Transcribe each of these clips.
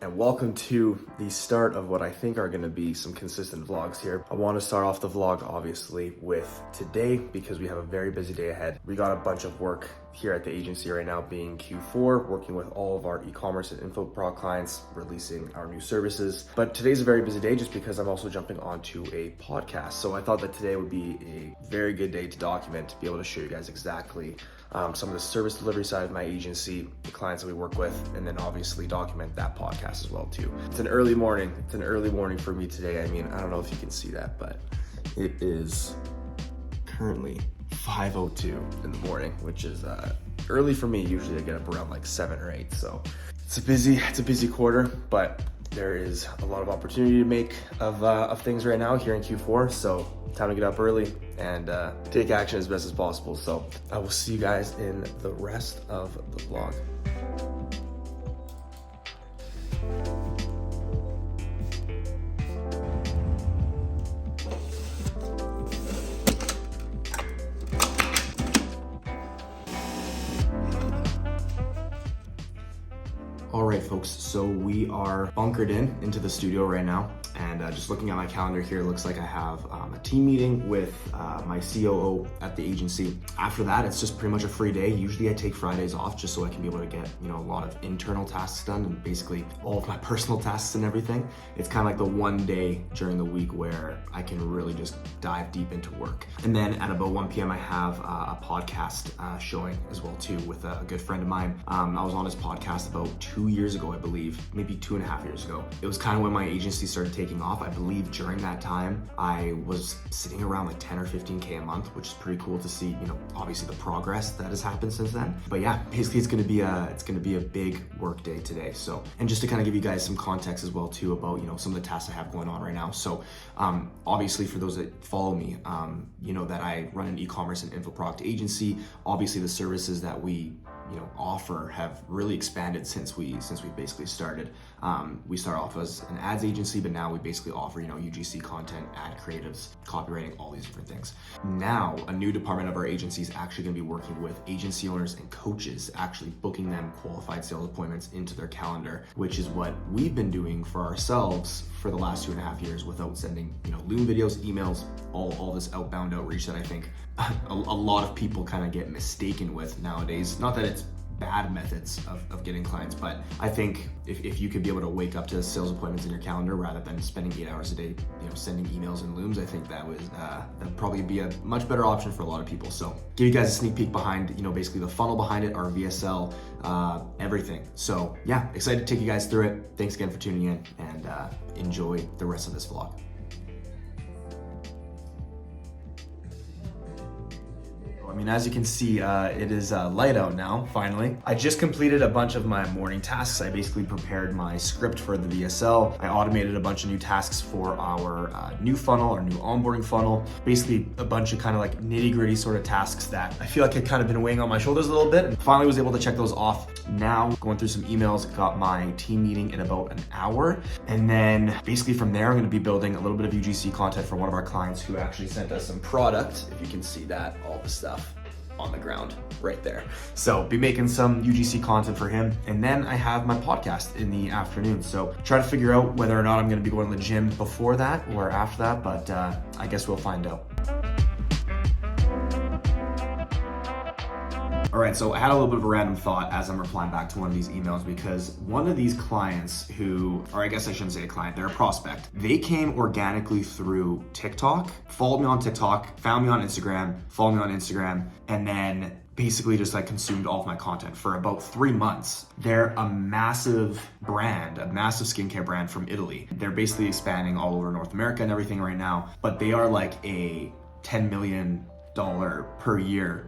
and welcome to the start of what I think are going to be some consistent vlogs here. I want to start off the vlog obviously with today because we have a very busy day ahead. We got a bunch of work here at the agency right now, being Q4, working with all of our e-commerce and info clients, releasing our new services. But today's a very busy day just because I'm also jumping onto a podcast. So I thought that today would be a very good day to document, to be able to show you guys exactly some of the service delivery side of my agency, the clients that we work with, and then obviously document that podcast as well too. It's an early morning. It's an early morning for me today. I mean, I don't know if you can see that, but it is currently 5:02 in the morning, which is early for me. Usually I get up around like 7 or 8. So it's a busy quarter, but there is a lot of opportunity to make of things right now here in Q4. So time to get up early and take action as best as possible. So I will see you guys in the rest of the vlog. All right, folks, so we are bunkered into the studio right now. And just looking at my calendar here, it looks like I have a team meeting with my COO at the agency. After that, it's just pretty much a free day. Usually I take Fridays off just so I can be able to get, a lot of internal tasks done and basically all of my personal tasks and everything. It's kind of like the one day during the week where I can really just dive deep into work. And then at about 1 p.m. I have a podcast showing as well too with a good friend of mine. I was on his podcast about 2 years ago, I believe, maybe 2.5 years ago. It was kind of when my agency started taking off. I believe during that time I was sitting around like 10 or 15K a month, which is pretty cool to see, obviously the progress that has happened since then. But yeah, basically it's gonna be a big work day today. So, and just to kind of give you guys some context as well too about, some of the tasks I have going on right now. So obviously for those that follow me, that I run an e-commerce and info product agency. Obviously the services that we offer have really expanded since we basically started. We started off as an ads agency, but now we basically offer, UGC content, ad creatives, copywriting, all these different things. Now, a new department of our agency is actually gonna be working with agency owners and coaches, actually booking them qualified sales appointments into their calendar, which is what we've been doing for ourselves for the last 2.5 years without sending, Loom videos, emails, all this outbound outreach that I think a lot of people kind of get mistaken with nowadays. Not that it's bad methods of getting clients, but I think if you could be able to wake up to sales appointments in your calendar rather than spending 8 hours a day, sending emails and Looms, I think that'd probably be a much better option for a lot of people. So give you guys a sneak peek behind, basically the funnel behind it, our VSL, everything. So yeah, excited to take you guys through it. Thanks again for tuning in and enjoy the rest of this vlog. I mean, as you can see, it is light out now, finally. I just completed a bunch of my morning tasks. I basically prepared my script for the VSL. I automated a bunch of new tasks for our new funnel, our new onboarding funnel. Basically a bunch of kind of like nitty-gritty sort of tasks that I feel like had kind of been weighing on my shoulders a little bit, and finally was able to check those off. Now, going through some emails, got my team meeting in about an hour. And then basically from there, I'm gonna be building a little bit of UGC content for one of our clients who actually sent us some product. If you can see that, all the stuff on the ground right there. So be making some UGC content for him. And then I have my podcast in the afternoon. So try to figure out whether or not I'm gonna be going to the gym before that or after that, but I guess we'll find out. All right, so I had a little bit of a random thought as I'm replying back to one of these emails, because one of these clients or I guess I shouldn't say a client, they're a prospect. They came organically through TikTok, followed me on TikTok, found me on Instagram, followed me on Instagram, and then basically just like consumed all of my content for about 3 months. They're a massive brand, a massive skincare brand from Italy. They're basically expanding all over North America and everything right now, but they are like a $10 million per year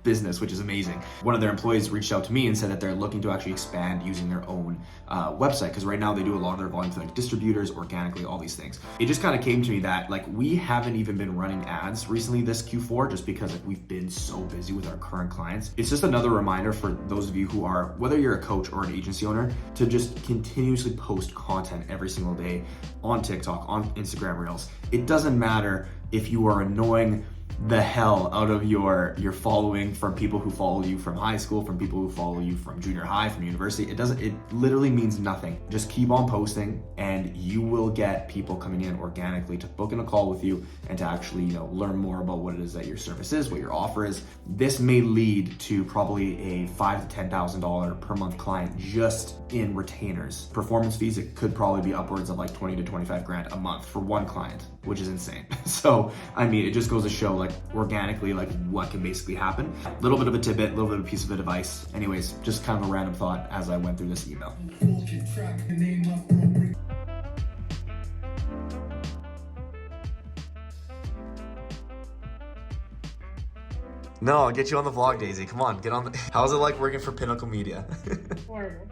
business, which is amazing. One of their employees reached out to me and said that they're looking to actually expand using their own website, because right now they do a lot of their volume to like distributors, organically, all these things. It just kind of came to me that like we haven't even been running ads recently this Q4 just because like we've been so busy with our current clients. It's just another reminder for those of you who are, whether you're a coach or an agency owner, to just continuously post content every single day on TikTok, on Instagram Reels. It doesn't matter if you are annoying the hell out of your following from people who follow you from high school, from people who follow you from junior high, from university. It literally means nothing. Just keep on posting and you will get people coming in organically to book in a call with you and to actually, learn more about what it is that your service is, what your offer is. This may lead to probably a $5,000 to $10,000 per month client just in retainers. Performance fees, it could probably be upwards of like 20 to 25 grand a month for one client, which is insane. So, I mean, it just goes to show like organically, like what can basically happen. A little bit of a tidbit, a little bit of a piece of advice. Anyways, just kind of a random thought as I went through this email. No, I'll get you on the vlog, Daisy. Come on, get on the... How's it like working for Pinnacle Media? Horrible.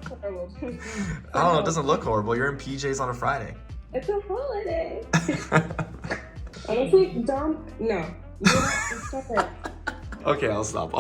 Horrible. I don't know, it doesn't look horrible. You're in PJs on a Friday. It's a holiday. Honestly, no. Stop it. Okay, I'll stop.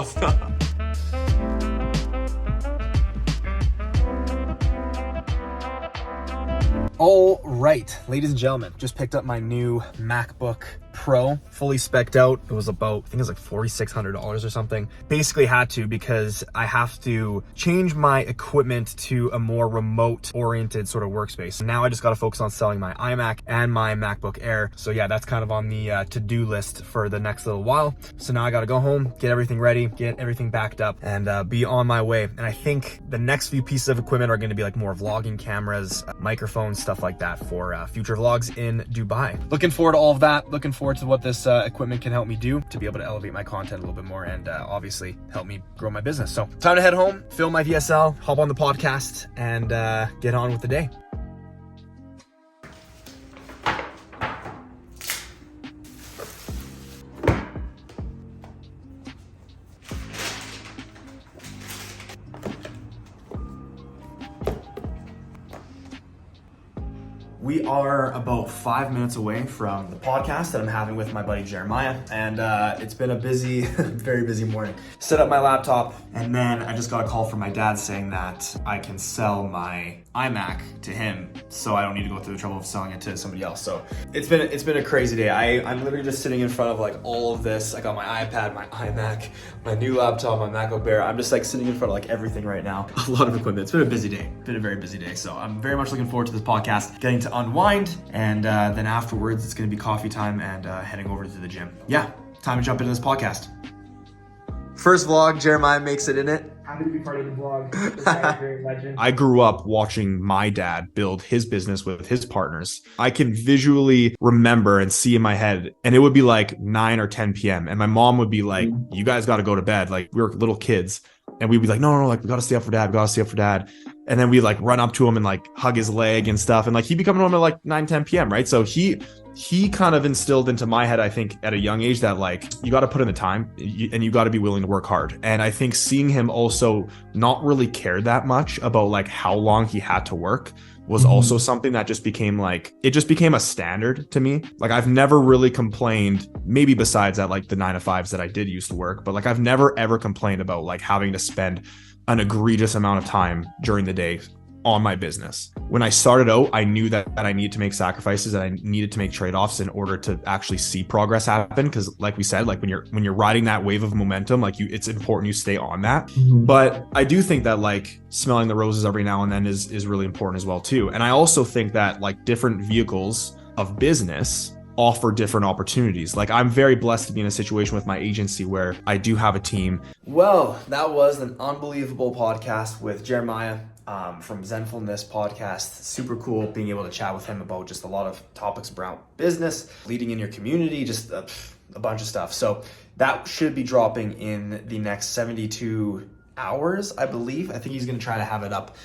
All right, ladies and gentlemen, just picked up my new MacBook Pro, fully spec'd out. It was about, I think it was like $4,600 or something. Basically had to because I have to change my equipment to a more remote oriented sort of workspace. Now I just got to focus on selling my iMac and my MacBook Air. So yeah, that's kind of on the to-do list for the next little while. So now I got to go home, get everything ready, get everything backed up and be on my way. And I think the next few pieces of equipment are going to be like more vlogging cameras, microphones, stuff like that for future vlogs in Dubai. Looking forward to all of that. Looking forward to what this equipment can help me do to be able to elevate my content a little bit more and obviously help me grow my business. So time to head home, film my VSL, hop on the podcast and get on with the day. We are about 5 minutes away from the podcast that I'm having with my buddy Jeremiah, and it's been a busy, very busy morning. Set up my laptop, and then I just got a call from my dad saying that I can sell my iMac to him, so I don't need to go through the trouble of selling it to somebody else. So it's been a crazy day. I'm literally just sitting in front of like all of this. I got my iPad, my iMac, my new laptop, my MacBook Air. I'm just like sitting in front of like everything right now. A lot of equipment. It's been a busy day. Been a very busy day. So I'm very much looking forward to this podcast, getting to unwind, and then afterwards it's going to be coffee time and heading over to the gym. Yeah, time to jump into this podcast. First vlog, Jeremiah makes it in it. Happy to be part of the vlog. This guy's a great legend. I grew up watching my dad build his business with his partners. I can visually remember and see in my head, and it would be like 9 or 10 p.m. And my mom would be like, you guys got to go to bed. Like we were little kids. And we'd be like, no, like we got to stay up for dad. We got to stay up for dad. And then we like run up to him and like hug his leg and stuff. And like he'd be coming home at like 9, 10 p.m. Right. So he kind of instilled into my head, I think at a young age, that like you got to put in the time and you got to be willing to work hard. And I think seeing him also not really care that much about like how long he had to work was also something that just became like, it just became a standard to me. Like I've never really complained, maybe besides at like the 9 to 5s that I did used to work, but like I've never ever complained about like having to spend an egregious amount of time during the day on my business. When I started out, I knew that I needed to make sacrifices, that I needed to make trade-offs in order to actually see progress happen. Cause like we said, like when you're riding that wave of momentum, like it's important you stay on that. But I do think that like smelling the roses every now and then is really important as well too. And I also think that like different vehicles of business offer different opportunities. Like I'm very blessed to be in a situation with my agency where I do have a team. Well, that was an unbelievable podcast with Jeremiah from Zenfulness podcast. Super cool being able to chat with him about just a lot of topics around business, leading in your community, just a bunch of stuff. So that should be dropping in the next 72 hours, I believe. I think he's going to try to have it up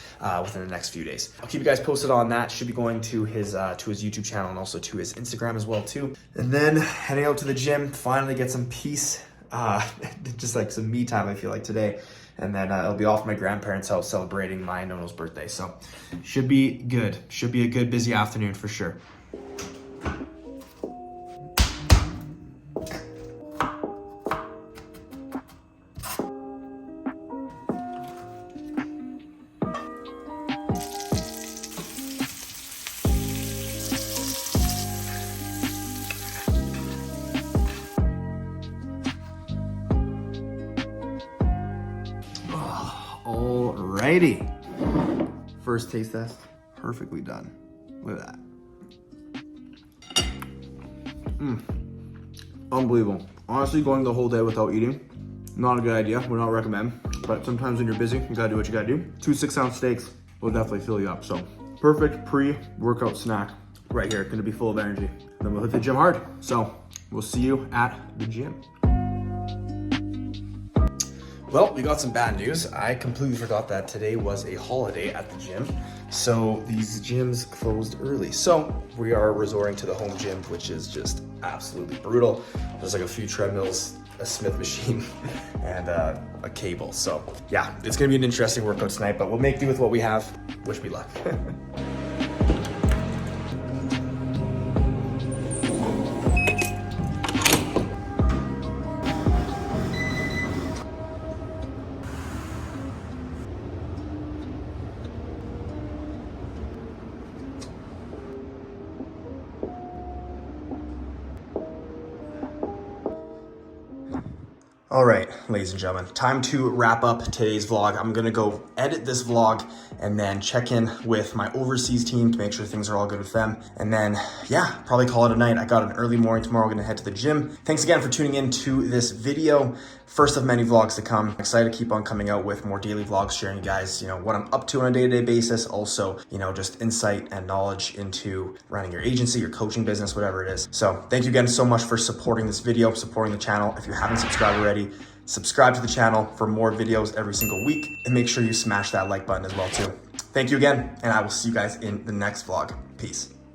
within the next few days. I'll keep you guys posted on that. Should be going to his YouTube channel and also to his Instagram as well too. And then heading out to the gym, finally get some peace, just like some me time I feel like today. And then it'll be off my grandparents' house celebrating my Nono's birthday. So should be good. Should be a good busy afternoon for sure. alrighty. First taste test, perfectly done. Look at that. Unbelievable. Honestly, going the whole day without eating, not a good idea. Would not recommend. But sometimes when you're busy, you gotta do what you gotta do. 2 6-ounce steaks will definitely fill you up. So perfect pre-workout snack right here. Gonna be full of energy. And then we'll hit the gym hard. So we'll see you at the gym. Well, we got some bad news. I completely forgot that today was a holiday at the gym. So these gyms closed early. So we are resorting to the home gym, which is just absolutely brutal. There's like a few treadmills, a Smith machine, and a cable. So yeah, it's gonna be an interesting workout tonight, but we'll make do with what we have. Wish me luck. All right, ladies and gentlemen, time to wrap up today's vlog. I'm gonna go edit this vlog and then check in with my overseas team to make sure things are all good with them. And then, yeah, probably call it a night. I got an early morning tomorrow, gonna head to the gym. Thanks again for tuning in to this video. First of many vlogs to come. I'm excited to keep on coming out with more daily vlogs, sharing you guys, what I'm up to on a day-to-day basis. Also, just insight and knowledge into running your agency, your coaching business, whatever it is. So thank you again so much for supporting this video, supporting the channel. If you haven't subscribed already, subscribe to the channel for more videos every single week, and make sure you smash that like button as well too. Thank you again, and I will see you guys in the next vlog. Peace.